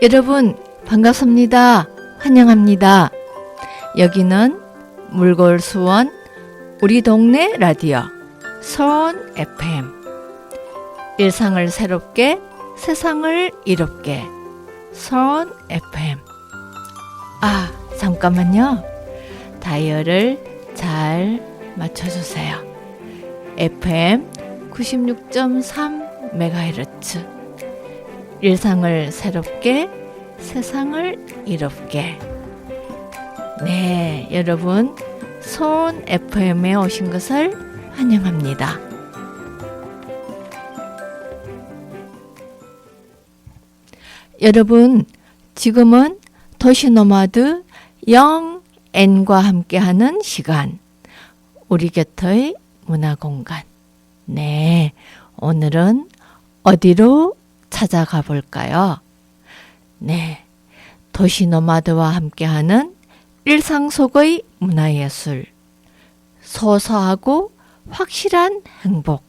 여러분 반갑습니다. 환영합니다. 여기는 물골수원 우리 동네 라디오 서원 FM. 일상을 새롭게 세상을 이롭게 서원 FM. 아, 잠깐만요. 다이얼을 잘 맞춰주세요. FM 96.3MHz. 일상을 새롭게 세상을 이롭게. 네, 여러분 서원 FM에 오신 것을 환영합니다. 여러분, 지금은 도시노마드 영앤과 함께하는 시간, 우리 곁의 문화공간. 네, 오늘은 어디로 찾아가 볼까요? 네, 도시노마드와 함께하는 일상 속의 문화예술, 소소하고 확실한 행복.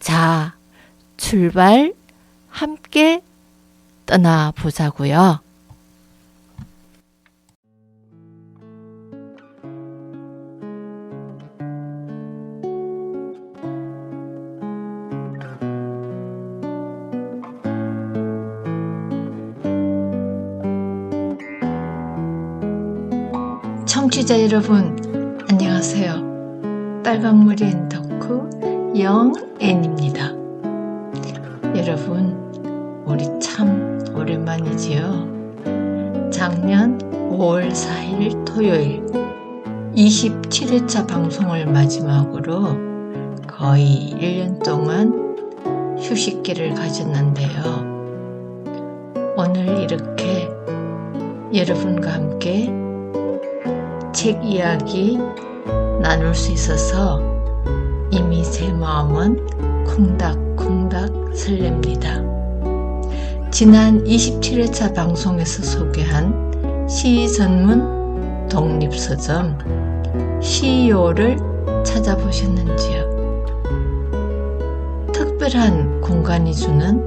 자, 출발 함께 떠나보자고요. 청취자 여러분, 안녕하세요. 빨강머리인 덕후 영앤입니다. 여러분, 우리 참 오랜만이지요. 작년 5월 4일 토요일 27회차 방송을 마지막으로 거의 1년 동안 휴식기를 가졌는데요. 오늘 이렇게 여러분과 함께 책 이야기 나눌 수 있어서 이미 제 마음은 콩닥콩닥 설렙니다. 지난 27회차 방송에서 소개한 시 전문 독립서점 시요를 찾아보셨는지요? 특별한 공간이 주는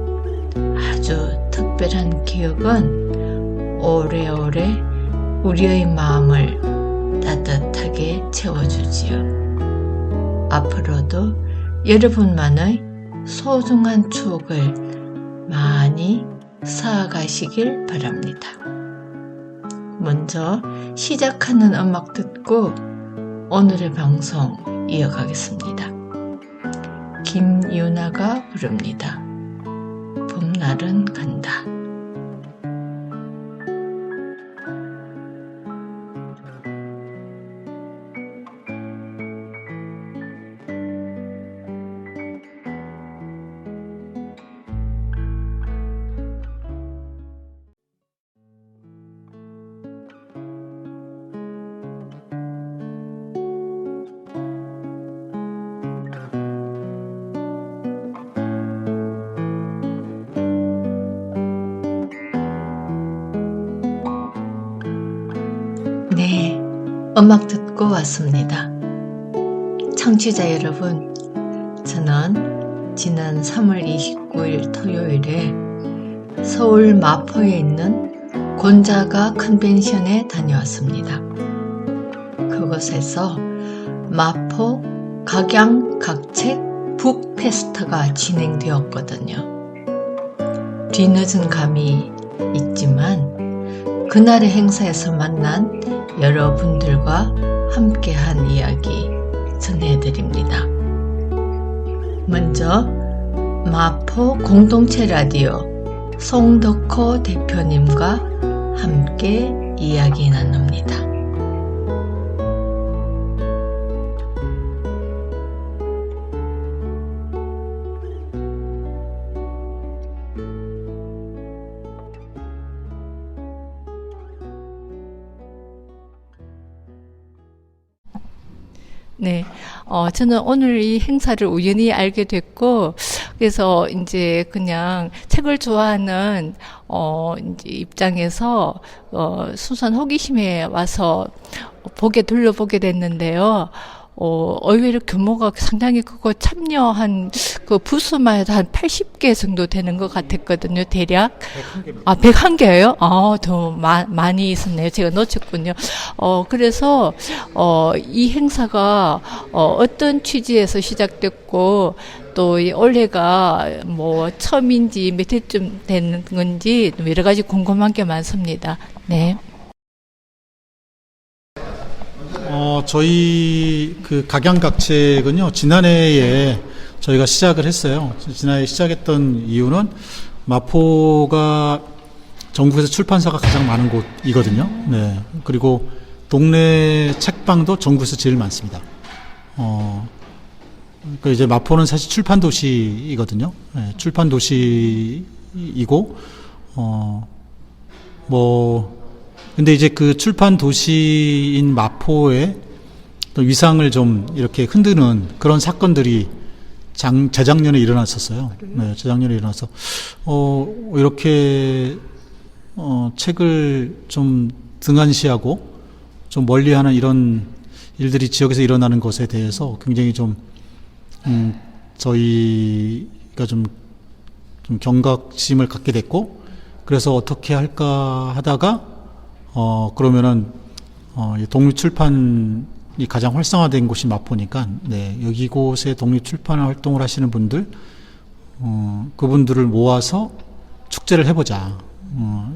아주 특별한 기억은 오래오래 우리의 마음을 따뜻하게 채워주지요. 앞으로도 여러분만의 소중한 추억을 많이 쌓아가시길 바랍니다. 먼저 시작하는 음악 듣고 오늘의 방송 이어가겠습니다. 김유나가 부릅니다. 봄날은 간다. 네, 음악 듣고 왔습니다. 청취자 여러분, 저는 지난 3월 29일 토요일에 서울 마포에 있는 곤자가 컨벤션에 다녀왔습니다. 그곳에서 마포 각양각책 북페스트가 진행되었거든요. 뒤늦은 감이 있지만 그날의 행사에서 만난 여러분들과 함께한 이야기 전해드립니다. 먼저 마포 공동체 라디오 송덕호 대표님과 함께 이야기 나눕니다. 네, 저는 오늘 이 행사를 우연히 알게 됐고, 그래서 이제 그냥 책을 좋아하는, 이제 입장에서, 순수한 호기심에 와서 둘러보게 됐는데요. 의외로 규모가 상당히 크고 참여한 그 부스만 해도 한 80개 정도 되는 것 같았거든요, 대략. 101개예요? 더 많이 있었네요. 제가 놓쳤군요. 그래서, 이 행사가, 어떤 취지에서 시작됐고, 또, 이 올해가 뭐, 처음인지 몇 해쯤 되는 건지, 여러 가지 궁금한 게 많습니다. 네. 저희 그 각양각책은요, 지난해에 저희가 시작을 했어요. 지난해 시작했던 이유는 마포가 전국에서 출판사가 가장 많은 곳이거든요. 네. 그리고 동네 책방도 전국에서 제일 많습니다. 그 이제 마포는 사실 출판 도시이거든요. 네, 출판 도시이고, 근데 이제 그 출판 도시인 마포의 또 위상을 좀 이렇게 흔드는 그런 사건들이 재작년에 일어났었어요. 네, 재작년에 일어나서, 이렇게, 책을 좀 등한시하고 좀 멀리 하는 이런 일들이 지역에서 일어나는 것에 대해서 굉장히 좀, 저희가 좀 경각심을 갖게 됐고, 그래서 어떻게 할까 하다가, 그러면은, 독립출판이 가장 활성화된 곳이 마포니까, 네, 여기 곳에 독립출판 활동을 하시는 분들, 그분들을 모아서 축제를 해보자.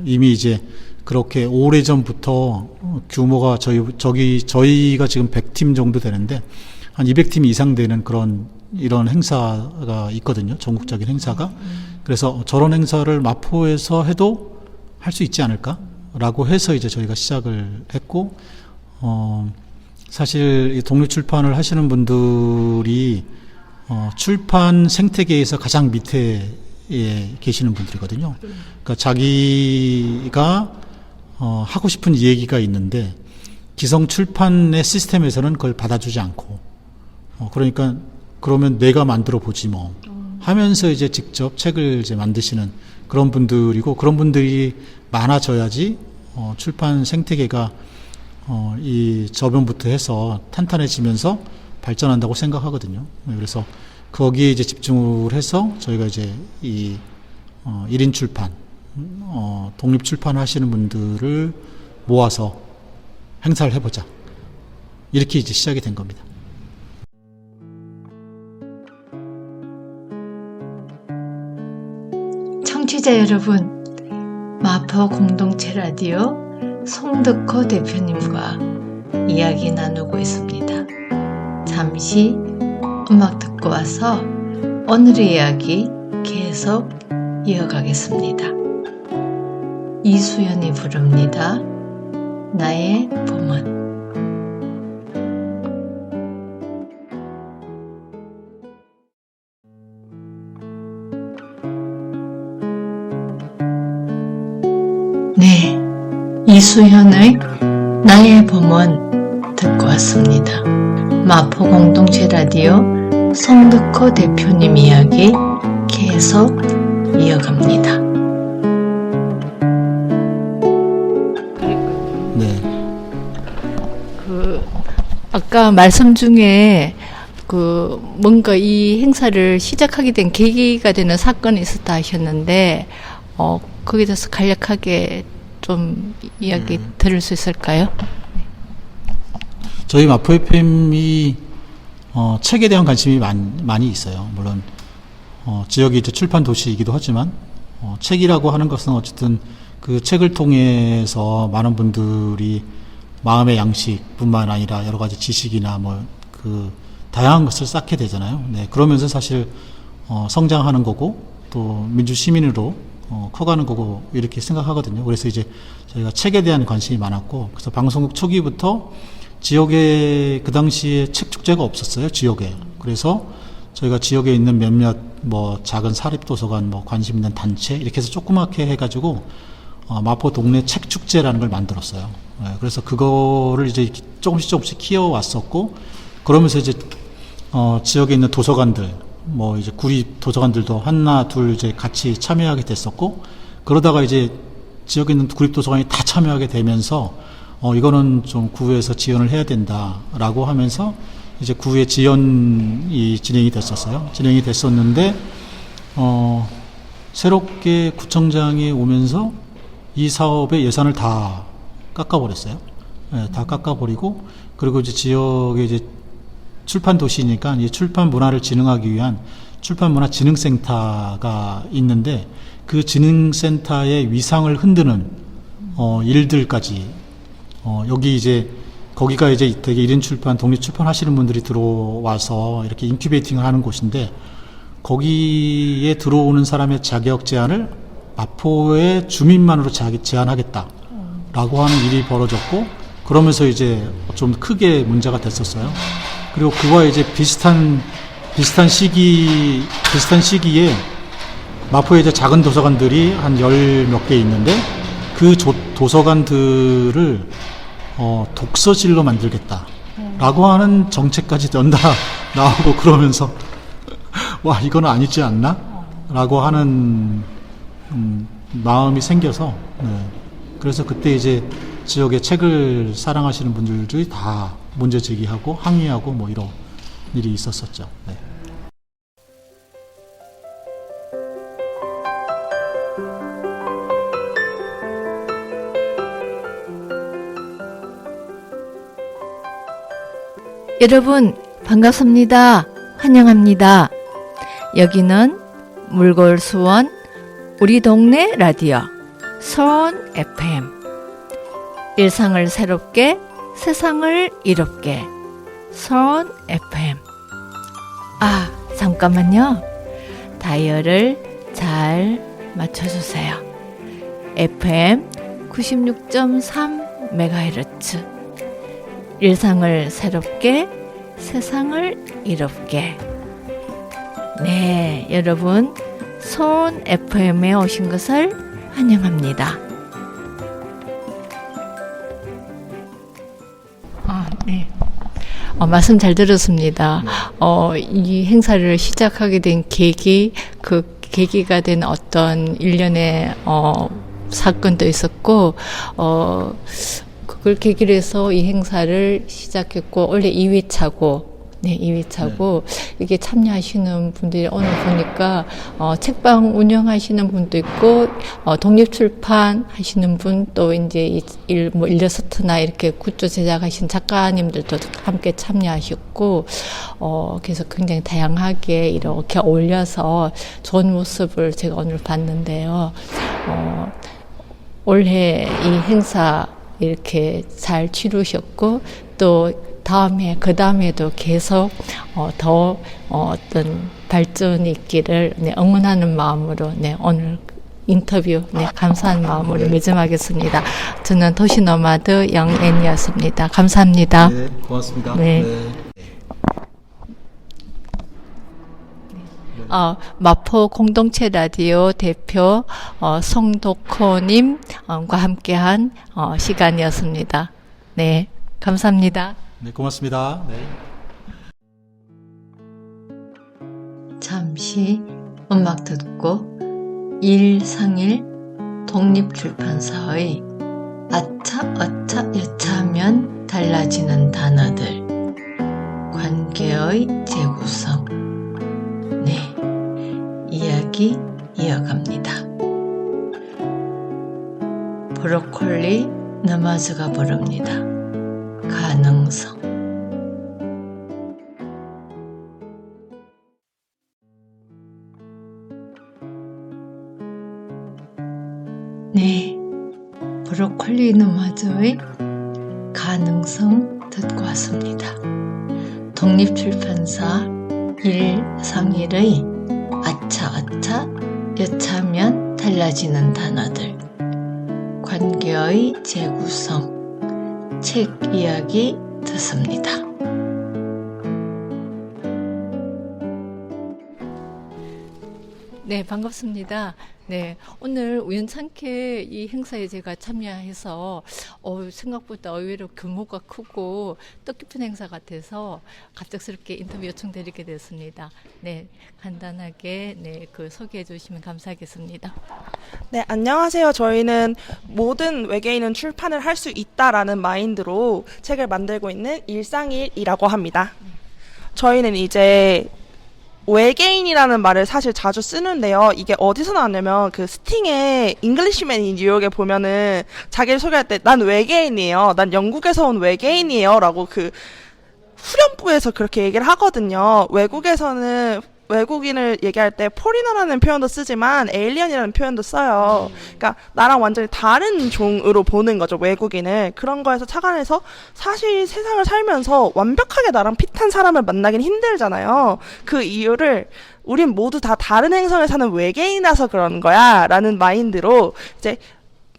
이미 이제 그렇게 오래전부터 규모가 저희가 지금 100팀 정도 되는데, 한 200팀 이상 되는 이런 행사가 있거든요. 전국적인 행사가. 그래서 저런 행사를 마포에서 해도 할 수 있지 않을까? 라고 해서 이제 저희가 시작을 했고, 사실 독립출판을 하시는 분들이, 출판 생태계에서 가장 밑에 계시는 분들이거든요. 그러니까 자기가, 하고 싶은 얘기가 있는데, 기성 출판의 시스템에서는 그걸 받아주지 않고, 그러니까, 그러면 내가 만들어 보지 뭐, 하면서 이제 직접 책을 이제 만드시는 그런 분들이고, 그런 분들이 많아져야지 출판 생태계가 이 저변부터 해서 탄탄해지면서 발전한다고 생각하거든요. 그래서 거기에 이제 집중을 해서 저희가 이제 이 1인 출판, 독립 출판 하시는 분들을 모아서 행사를 해보자. 이렇게 이제 시작이 된 겁니다. 청취자 여러분, 마포 공동체 라디오 송덕호 대표님과 이야기 나누고 있습니다. 잠시 음악 듣고 와서 오늘의 이야기 계속 이어가겠습니다. 이수연이 부릅니다. 나의 봄은. 네, 이수현의 나의 봄은 듣고 왔습니다. 마포 공동체 라디오 송덕호 대표님 이야기 계속 이어갑니다. 네. 아까 말씀 중에 뭔가 이 행사를 시작하게 된 계기가 되는 사건이 있었다 하셨는데, 거기에 대해서 간략하게 좀 이야기 들을 수 있을까요? 저희 마포 FM이 책에 대한 관심이 많이 있어요. 물론 지역이 이제 출판 도시이기도 하지만 책이라고 하는 것은 어쨌든 그 책을 통해서 많은 분들이 마음의 양식뿐만 아니라 여러 가지 지식이나 다양한 것을 쌓게 되잖아요. 네, 그러면서 사실 성장하는 거고 또 민주 시민으로 커가는 거고 이렇게 생각하거든요. 그래서 이제 저희가 책에 대한 관심이 많았고, 그래서 방송국 초기부터 지역에 그 당시에 책 축제가 없었어요. 지역에. 그래서 저희가 지역에 있는 몇몇 작은 사립도서관 관심 있는 단체 이렇게 해서 조그맣게 해가지고 마포 동네 책 축제라는 걸 만들었어요. 네, 그래서 그거를 이제 조금씩 키워왔었고, 그러면서 이제 지역에 있는 도서관들 이제 구립 도서관들도 하나 둘 이제 같이 참여하게 됐었고, 그러다가 이제 지역에 있는 구립 도서관이 다 참여하게 되면서 이거는 좀 구에서 지원을 해야 된다라고 하면서 이제 구의 지연이 진행이 됐었어요. 진행이 됐었는데 새롭게 구청장이 오면서 이 사업의 예산을 다 깎아버렸어요. 네, 다 깎아버리고 그리고 이제 지역에 이제 출판 도시니까 이 출판 문화를 진흥하기 위한 출판 문화 진흥센터가 있는데 그 진흥센터의 위상을 흔드는 일들까지 여기 이제 거기가 이제 되게 1인 출판, 독립 출판 하시는 분들이 들어와서 이렇게 인큐베이팅을 하는 곳인데 거기에 들어오는 사람의 자격 제한을 마포의 주민만으로 제한하겠다라고 하는 일이 벌어졌고 그러면서 이제 좀 크게 문제가 됐었어요. 그리고 그와 이제 비슷한 시기에 마포에 이제 작은 도서관들이 한 10몇 개 있는데 그 도서관들을 독서실로 만들겠다라고 하는 정책까지 연달아 나오고 그러면서 와 이거는 아니지 않나? 라고 하는 마음이 생겨서 그래서 그때 이제 지역의 책을 사랑하시는 분들이 다 문제 제기하고 항의하고 뭐 이런 일이 있었었죠. 네. 여러분 반갑습니다. 환영합니다. 여기는 물골수원 우리 동네 라디오 수원 FM 일상을 새롭게 세상을 이롭게 수원 FM 아 잠깐만요. 다이얼을 잘 맞춰주세요. FM 96.3 MHz 일상을 새롭게 세상을 이롭게 네 여러분 수원 FM에 오신 것을 환영합니다. 네. 말씀 잘 들었습니다. 이 행사를 시작하게 된 계기가 된 어떤 일련의 사건도 있었고 그걸 계기로 해서 이 행사를 시작했고 원래 2회차고 네, 2회차고 이게 참여하시는 분들이 오늘 보니까 책방 운영하시는 분도 있고 독립출판 하시는 분 또 이제 일러스트나 이렇게 굿즈 제작하신 작가님들도 함께 참여하셨고 그래서 굉장히 다양하게 이렇게 어울려서 좋은 모습을 제가 오늘 봤는데요. 올해 이 행사 이렇게 잘 치르셨고 또 그 다음에도 계속 더 어떤 발전이 있기를 응원하는 마음으로 오늘 인터뷰 감사한 마음으로 매점하겠습니다. 저는 도시노마드 영앤이었습니다. 감사합니다. 네, 고맙습니다. 네. 마포 공동체 라디오 대표 송덕호님과 함께한 시간이었습니다. 네, 감사합니다. 네, 고맙습니다. 네. 잠시 음악 듣고 1상일 독립출판사의 아차 어차 여차하면 달라지는 단어들 관계의 재구성 네 이야기 이어갑니다. 브로콜리 너마즈가 부릅니다. 가능성 네, 브로콜리 너마저의 가능성 듣고 왔습니다. 독립출판사 131의 아차아차 여차하면 달라지는 단어들 관계의 재구성 책 이야기 듣습니다. 네, 반갑습니다. 네, 오늘 우연찮게 이 행사에 제가 참여해서 생각보다 의외로 규모가 크고 뜻깊은 행사 같아서 갑작스럽게 인터뷰 요청드리게 됐습니다. 네, 간단하게 소개해 주시면 감사하겠습니다. 네, 안녕하세요. 저희는 모든 외계인은 출판을 할 수 있다라는 마인드로 책을 만들고 있는 131이라고 합니다. 저희는 이제 외계인이라는 말을 사실 자주 쓰는데요. 이게 어디서 나왔냐면 그 스팅의 잉글리시맨 인 뉴욕에 보면은 자기를 소개할 때 난 외계인이에요. 난 영국에서 온 외계인이에요. 라고 그 후렴부에서 그렇게 얘기를 하거든요. 외국에서는 외국인을 얘기할 때 포리너라는 표현도 쓰지만 에일리언이라는 표현도 써요. 그러니까 나랑 완전히 다른 종으로 보는 거죠, 외국인을. 그런 거에서 착안해서 사실 세상을 살면서 완벽하게 나랑 핏한 사람을 만나긴 힘들잖아요. 그 이유를 우린 모두 다 다른 행성에 사는 외계인이라서 그런 거야 라는 마인드로 이제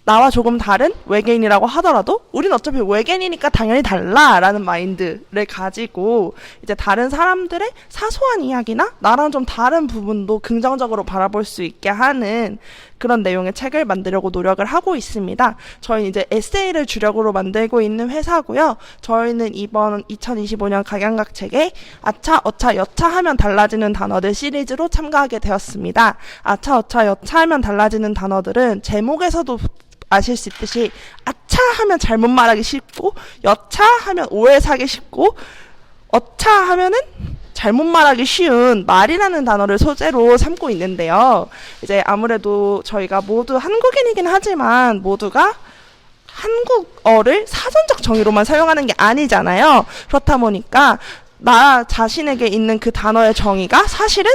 나와 조금 다른 외계인이라고 하더라도 우린 어차피 외계인이니까 당연히 달라라는 마인드를 가지고 이제 다른 사람들의 사소한 이야기나 나랑 좀 다른 부분도 긍정적으로 바라볼 수 있게 하는 그런 내용의 책을 만들려고 노력을 하고 있습니다. 저희는 이제 에세이를 주력으로 만들고 있는 회사고요. 저희는 이번 2025년 각양각책에 아차, 어차, 여차 하면 달라지는 단어들 시리즈로 참가하게 되었습니다. 아차, 어차, 여차 하면 달라지는 단어들은 제목에서도 아실 수 있듯이 아차 하면 잘못 말하기 쉽고 여차 하면 오해 사기 쉽고 어차 하면은 잘못 말하기 쉬운 말이라는 단어를 소재로 삼고 있는데요. 이제 아무래도 저희가 모두 한국인이긴 하지만 모두가 한국어를 사전적 정의로만 사용하는 게 아니잖아요. 그렇다 보니까 나 자신에게 있는 그 단어의 정의가 사실은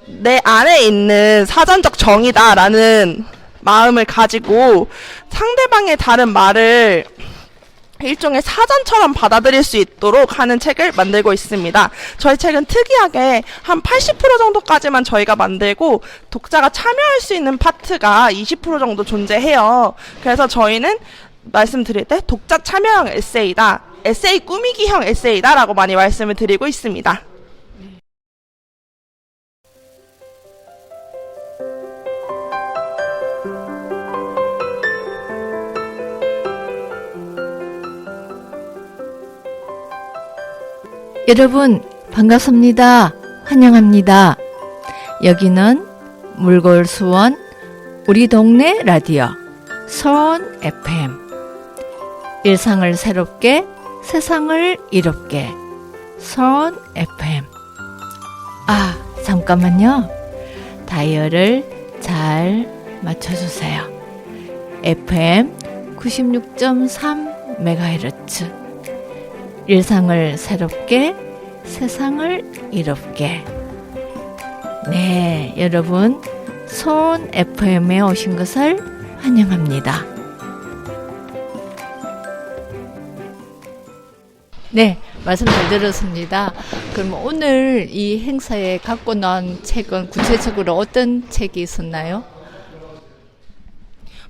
내 안에 있는 사전적 정의다라는 마음을 가지고 상대방의 다른 말을 일종의 사전처럼 받아들일 수 있도록 하는 책을 만들고 있습니다. 저희 책은 특이하게 한 80% 정도까지만 저희가 만들고 독자가 참여할 수 있는 파트가 20% 정도 존재해요. 그래서 저희는 말씀드릴 때 독자 참여형 에세이다, 에세이 꾸미기형 에세이다 라고 많이 말씀을 드리고 있습니다. 여러분 반갑습니다. 환영합니다. 여기는 물골수원 우리 동네 라디오 서원 FM. 일상을 새롭게 세상을 이롭게 서원 FM. 아 잠깐만요. 다이얼을 잘 맞춰주세요. FM 96.3 MHz. 일상을 새롭게 세상을 이롭게. 네, 여러분 서원 FM에 오신 것을 환영합니다. 네, 말씀 잘 들었습니다. 그럼 오늘 이 행사에 갖고 나온 책은 구체적으로 어떤 책이 있었나요?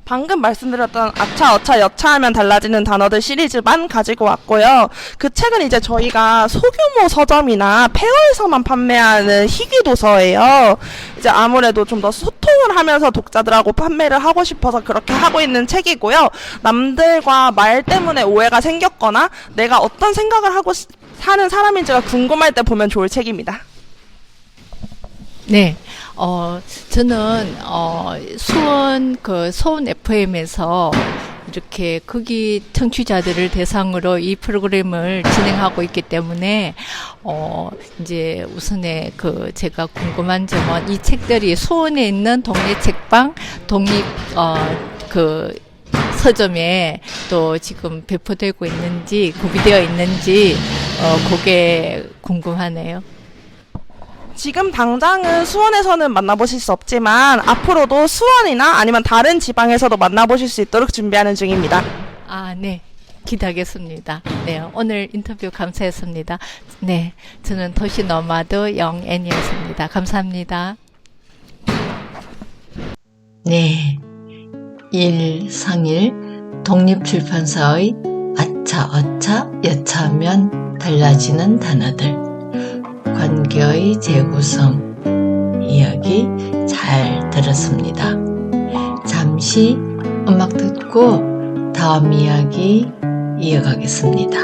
방금 말씀드렸던 아차, 어차, 여차 하면 달라지는 단어들 시리즈만 가지고 왔고요. 그 책은 이제 저희가 소규모 서점이나 페어에서만 판매하는 희귀 도서예요. 이제 아무래도 좀 더 소통을 하면서 독자들하고 판매를 하고 싶어서 그렇게 하고 있는 책이고요. 남들과 말 때문에 오해가 생겼거나 내가 어떤 생각을 하고 사는 사람인지가 궁금할 때 보면 좋을 책입니다. 네, 저는, 서원 FM에서 이렇게 거기 청취자들을 대상으로 이 프로그램을 진행하고 있기 때문에, 이제 우선에 제가 궁금한 점은 이 책들이 수원에 있는 동네 책방, 독립, 서점에 또 지금 배포되고 있는지, 구비되어 있는지, 그게 궁금하네요. 지금 당장은 수원에서는 만나보실 수 없지만 앞으로도 수원이나 아니면 다른 지방에서도 만나보실 수 있도록 준비하는 중입니다. 아, 네. 기대하겠습니다. 네. 오늘 인터뷰 감사했습니다. 네. 저는 도시 노마드 영앤이었습니다. 감사합니다. 네. 일상일 독립출판사의 아차, 어차, 여차하면 달라지는 단어들. 관계의 재구성 이야기 잘 들었습니다. 잠시 음악 듣고 다음 이야기 이어가겠습니다.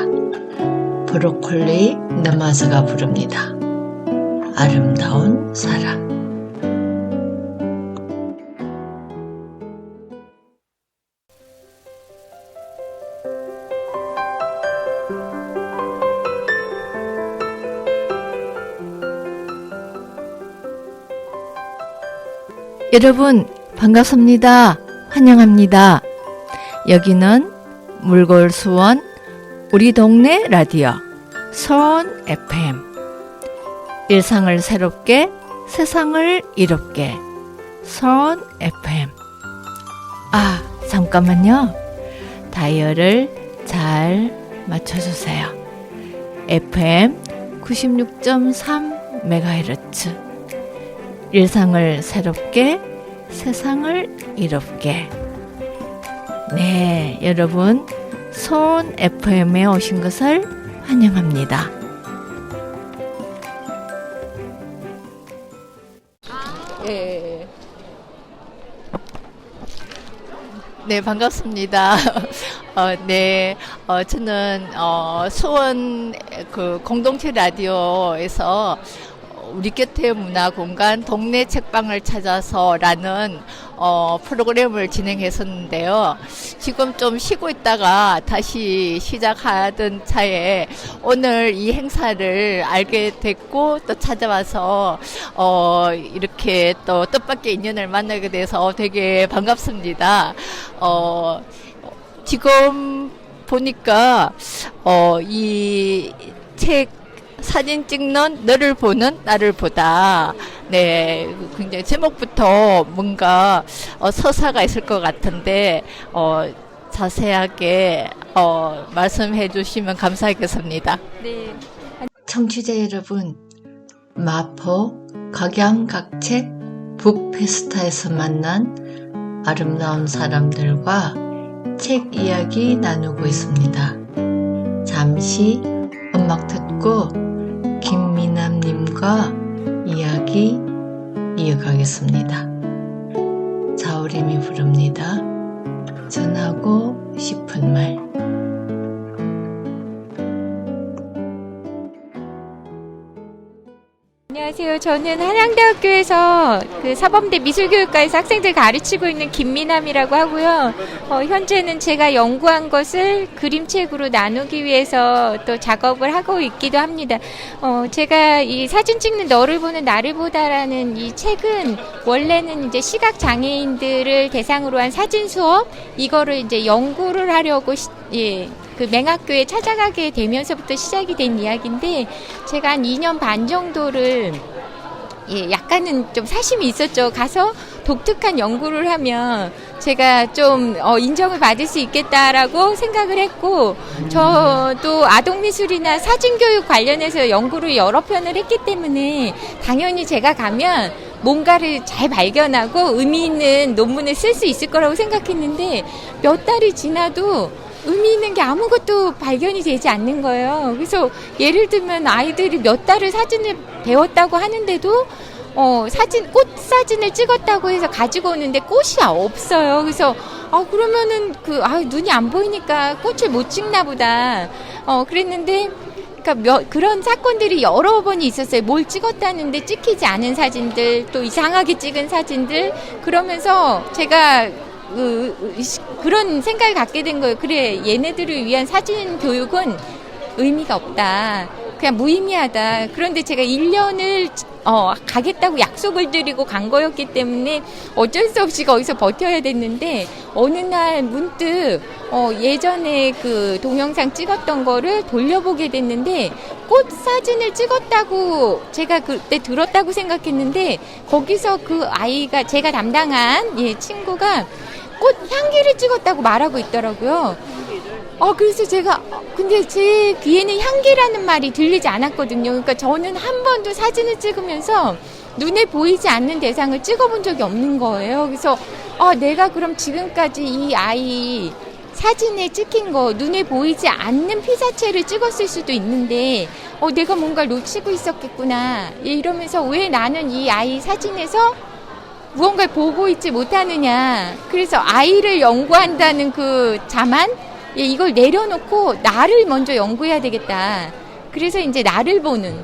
브로콜리 너마스가 부릅니다. 아름다운 사랑. 여러분 반갑습니다. 환영합니다. 여기는 물골수원 우리 동네 라디오 수원 FM. 일상을 새롭게 세상을 이롭게 수원 FM. 아, 잠깐만요. 다이얼을 잘 맞춰주세요. FM 96.3MHz. 일상을 새롭게 세상을 이롭게. 네, 여러분 수원 FM에 오신 것을 환영합니다. 예. 네, 반갑습니다. 네, 저는 수원 그 공동체 라디오에서 우리 곁의 문화 공간 동네 책방을 찾아서라는 프로그램을 진행했었는데요. 지금 좀 쉬고 있다가 다시 시작하던 차에 오늘 이 행사를 알게 됐고 또 찾아와서 이렇게 또 뜻밖의 인연을 만나게 돼서 되게 반갑습니다. 지금 보니까 이 책 사진 찍는 너를 보는 나를 보다. 네, 굉장히 제목부터 뭔가 서사가 있을 것 같은데 자세하게 말씀해 주시면 감사하겠습니다. 네. 청취자 여러분, 마포 각양각책 북페스타에서 만난 아름다운 사람들과 책 이야기 나누고 있습니다. 잠시 음악 듣고 김미남님과 이야기 이어가겠습니다. 자우림이 부릅니다. 전하고 싶은 말. 안녕하세요. 저는 한양대학교에서 그 사범대 미술교육과에서 학생들 가르치고 있는 김미남이라고 하고요. 현재는 제가 연구한 것을 그림책으로 나누기 위해서 또 작업을 하고 있기도 합니다. 제가 이 사진 찍는 너를 보는 나를 보다라는 이 책은 원래는 이제 시각 장애인들을 대상으로 한 사진 수업 이거를 이제 연구를 하려고 그 맹학교에 찾아가게 되면서부터 시작이 된 이야기인데 제가 한 2년 반 정도를 약간은 좀 사심이 있었죠. 가서 독특한 연구를 하면 제가 좀 인정을 받을 수 있겠다라고 생각을 했고 저도 아동미술이나 사진교육 관련해서 연구를 여러 편을 했기 때문에 당연히 제가 가면 뭔가를 잘 발견하고 의미 있는 논문을 쓸 수 있을 거라고 생각했는데 몇 달이 지나도 의미 있는 게 아무것도 발견이 되지 않는 거예요. 그래서 예를 들면 아이들이 몇 달을 사진을 배웠다고 하는데도 꽃 사진을 찍었다고 해서 가지고 오는데 꽃이 없어요. 그래서 그러면은 눈이 안 보이니까 꽃을 못 찍나 보다. 그랬는데 그러니까 그런 사건들이 여러 번이 있었어요. 뭘 찍었다는데 찍히지 않은 사진들, 또 이상하게 찍은 사진들. 그러면서 제가 그런 생각을 갖게 된 거예요. 그래, 얘네들을 위한 사진 교육은 의미가 없다. 그냥 무의미하다. 그런데 제가 1년을 가겠다고 약속을 드리고 간 거였기 때문에 어쩔 수 없이 거기서 버텨야 됐는데 어느 날 문득 예전에 그 동영상 찍었던 거를 돌려보게 됐는데 꽃 사진을 찍었다고 제가 그때 들었다고 생각했는데 거기서 그 아이가 제가 담당한 친구가 꽃 향기를 찍었다고 말하고 있더라고요. 그래서 제가 근데 제 귀에는 향기라는 말이 들리지 않았거든요. 그러니까 저는 한 번도 사진을 찍으면서 눈에 보이지 않는 대상을 찍어본 적이 없는 거예요. 그래서 내가 그럼 지금까지 이 아이 사진에 찍힌 거 눈에 보이지 않는 피사체를 찍었을 수도 있는데 내가 뭔가 놓치고 있었겠구나. 이러면서 왜 나는 이 아이 사진에서 무언가를 보고 있지 못하느냐. 그래서 아이를 연구한다는 그 자만 이걸 내려놓고 나를 먼저 연구해야 되겠다. 그래서 이제 나를 보는.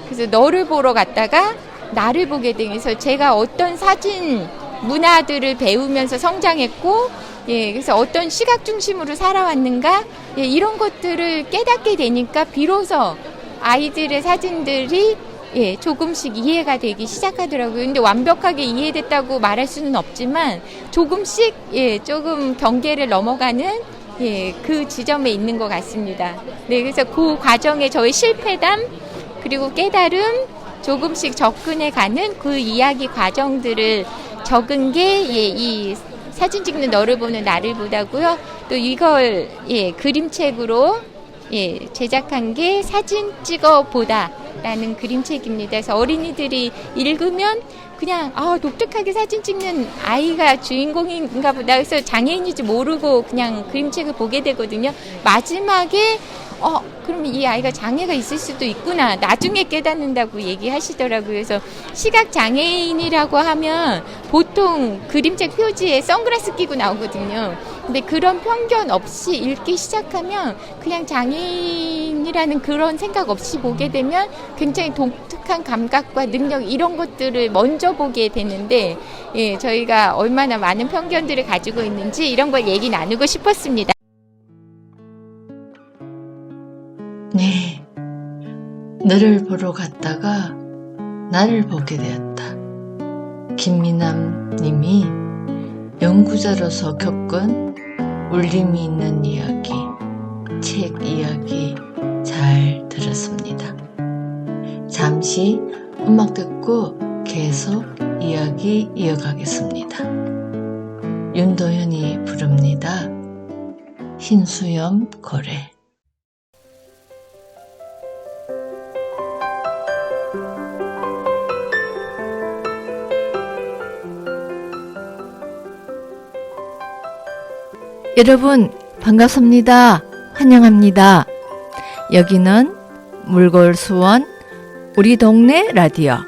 그래서 너를 보러 갔다가 나를 보게 돼서 제가 어떤 사진 문화들을 배우면서 성장했고 그래서 어떤 시각 중심으로 살아왔는가 이런 것들을 깨닫게 되니까 비로소 아이들의 사진들이 예, 조금씩 이해가 되기 시작하더라고요. 근데 완벽하게 이해됐다고 말할 수는 없지만 조금씩 예, 조금 경계를 넘어가는 예, 그 지점에 있는 것 같습니다. 네, 그래서 그 과정에 저의 실패담 그리고 깨달음 조금씩 접근해가는 그 이야기 과정들을 적은 게 예, 이 사진 찍는 너를 보는 나를 보다고요. 또 이걸 예, 그림책으로 예, 제작한 게 사진 찍어 보다라는 그림책입니다. 그래서 어린이들이 읽으면 그냥 독특하게 사진 찍는 아이가 주인공인가 보다. 그래서 장애인인지 모르고 그냥 그림책을 보게 되거든요. 마지막에 그러면 이 아이가 장애가 있을 수도 있구나. 나중에 깨닫는다고 얘기하시더라고요. 그래서 시각장애인이라고 하면 보통 그림책 표지에 선글라스 끼고 나오거든요. 근데 그런 편견 없이 읽기 시작하면 그냥 장애인이라는 그런 생각 없이 보게 되면 굉장히 독특한 감각과 능력 이런 것들을 먼저 보게 되는데 예, 저희가 얼마나 많은 편견들을 가지고 있는지 이런 걸 얘기 나누고 싶었습니다. 네, 너를 보러 갔다가 나를 보게 되었다. 김미남 님이 연구자로서 겪은 울림이 있는 이야기, 책 이야기 잘 들었습니다. 잠시 음악 듣고 계속 이야기 이어가겠습니다. 윤도현이 부릅니다. 흰수염 고래. 여러분 반갑습니다. 환영합니다. 여기는 물골수원 우리 동네 라디오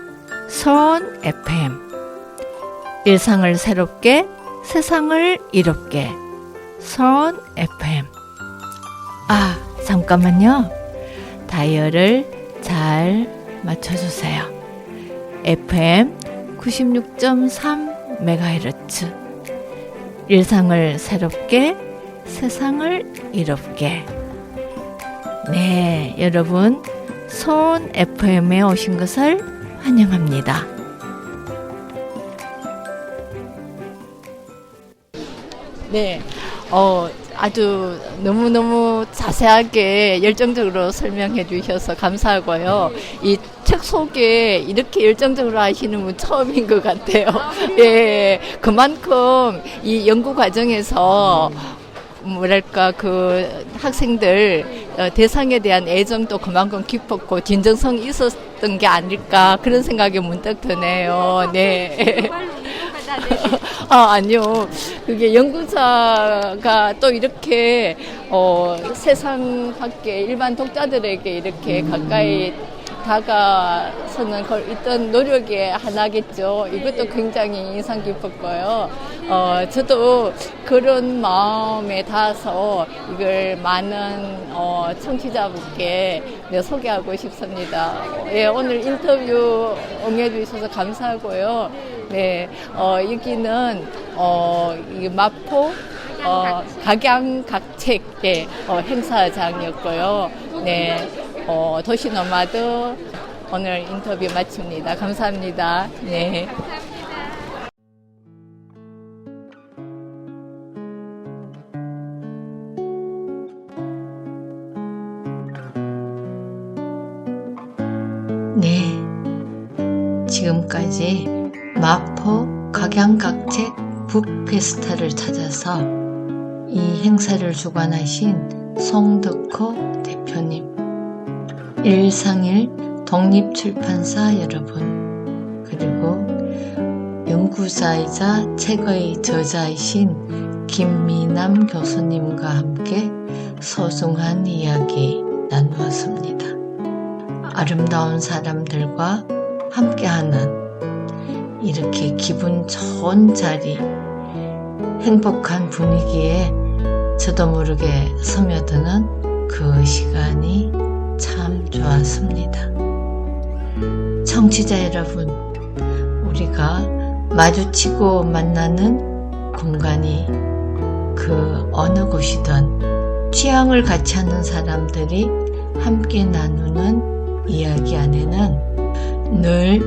서원 FM 일상을 새롭게 세상을 이롭게 서원 FM 잠깐만요. 다이얼을 잘 맞춰주세요. FM 96.3MHz 일상을 새롭게 세상을 이롭게 네, 여러분 서원 FM에 오신 것을 환영합니다. 네, 아주 너무너무 자세하게 열정적으로 설명해 주셔서 감사하고요. 이 책 소개 이렇게 열정적으로 하시는 분 처음인 것 같아요. 예, 그만큼 이 연구 과정에서 뭐랄까 그 학생들 대상에 대한 애정도 그만큼 깊었고 진정성이 있었던 게 아닐까 그런 생각이 문득 드네요. 네. 아니요. 그게 연구자가 또 이렇게 세상 밖에 일반 독자들에게 이렇게 가까이 다가서는 있던 노력의 하나겠죠. 이것도 굉장히 인상 깊었고요. 저도 그런 마음에 닿아서 이걸 많은 청취자분께 소개하고 싶습니다. 예, 오늘 인터뷰 응해주셔서 감사하고요. 네, 여기는 이 마포 각양각책의 행사장이었고요. 네. 도시노마드 오늘 인터뷰 마칩니다. 감사합니다. 네. 네, 지금까지 마포 각양각책 북페스타를 찾아서 이 행사를 주관하신 송덕호 대표님, 131 독립출판사 여러분, 그리고 연구자이자 책의 저자이신 김미남 교수님과 함께 소중한 이야기 나누었습니다. 아름다운 사람들과 함께하는 이렇게 기분 좋은 자리, 행복한 분위기에 저도 모르게 스며드는 그 시간이 참 좋았습니다. 청취자 여러분, 우리가 마주치고 만나는 공간이 그 어느 곳이든 취향을 같이 하는 사람들이 함께 나누는 이야기 안에는 늘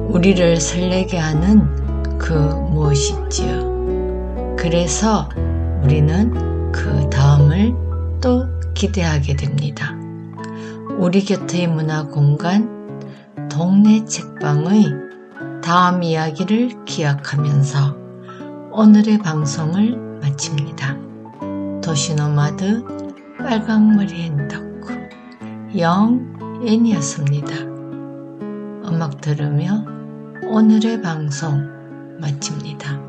우리를 설레게 하는 그 무엇이지요. 그래서 우리는 그 다음을 또 기대하게 됩니다. 우리 곁의 문화공간 동네 책방의 다음 이야기를 기약하면서 오늘의 방송을 마칩니다. 도시노마드 빨강머리 헨덕후 영앤이었습니다. 음악 들으며 오늘의 방송 마칩니다.